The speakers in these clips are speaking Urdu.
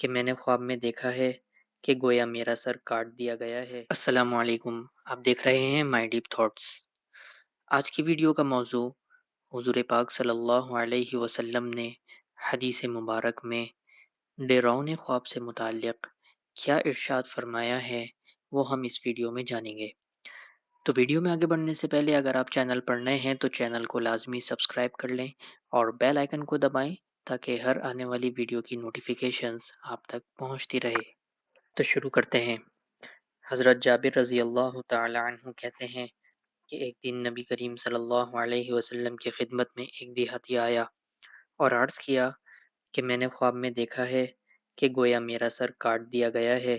کہ میں نے خواب میں دیکھا ہے کہ گویا میرا سر کاٹ دیا گیا ہے۔ السلام علیکم، آپ دیکھ رہے ہیں مائی ڈیپ تھاٹس۔ آج کی ویڈیو کا موضوع حضور پاک صلی اللہ علیہ وسلم نے حدیث مبارک میں ڈراؤنے خواب سے متعلق کیا ارشاد فرمایا ہے، وہ ہم اس ویڈیو میں جانیں گے۔ تو ویڈیو میں آگے بڑھنے سے پہلے اگر آپ چینل پر نئے ہیں تو چینل کو لازمی سبسکرائب کر لیں اور بیل آئیکن کو دبائیں تاکہ ہر آنے والی ویڈیو کی نوٹیفیکیشنز آپ تک پہنچتی رہے۔ تو شروع کرتے ہیں۔ حضرت جابر رضی اللہ تعالی عنہ کہتے ہیں کہ ایک دن نبی کریم صلی اللہ علیہ وسلم کی خدمت میں ایک دیہاتی آیا اور عرض کیا کہ میں نے خواب میں دیکھا ہے کہ گویا میرا سر کاٹ دیا گیا ہے۔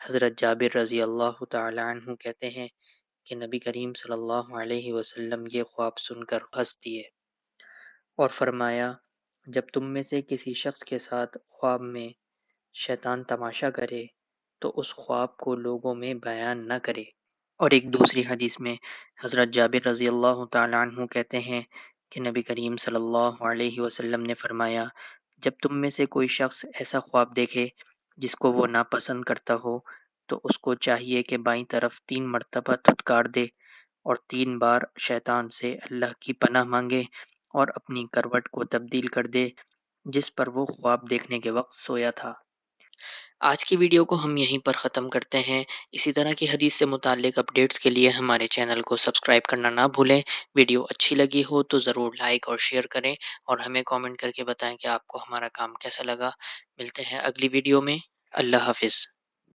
حضرت جابر رضی اللہ تعالی عنہ کہتے ہیں کہ نبی کریم صلی اللہ علیہ وسلم یہ خواب سن کر ہنس دیے اور فرمایا، جب تم میں سے کسی شخص کے ساتھ خواب میں شیطان تماشا کرے تو اس خواب کو لوگوں میں بیان نہ کرے۔ اور ایک دوسری حدیث میں حضرت جابر رضی اللہ تعالی عنہ کہتے ہیں کہ نبی کریم صلی اللہ علیہ وسلم نے فرمایا، جب تم میں سے کوئی شخص ایسا خواب دیکھے جس کو وہ ناپسند کرتا ہو تو اس کو چاہیے کہ بائیں طرف 3 مرتبہ دھتکار دے اور 3 بار شیطان سے اللہ کی پناہ مانگے اور اپنی کروٹ کو تبدیل کر دے جس پر وہ خواب دیکھنے کے وقت سویا تھا۔ آج کی ویڈیو کو ہم یہیں پر ختم کرتے ہیں۔ اسی طرح کی حدیث سے متعلق اپڈیٹس کے لیے ہمارے چینل کو سبسکرائب کرنا نہ بھولیں۔ ویڈیو اچھی لگی ہو تو ضرور لائک اور شیئر کریں اور ہمیں کامنٹ کر کے بتائیں کہ آپ کو ہمارا کام کیسا لگا۔ ملتے ہیں اگلی ویڈیو میں۔ اللہ حافظ۔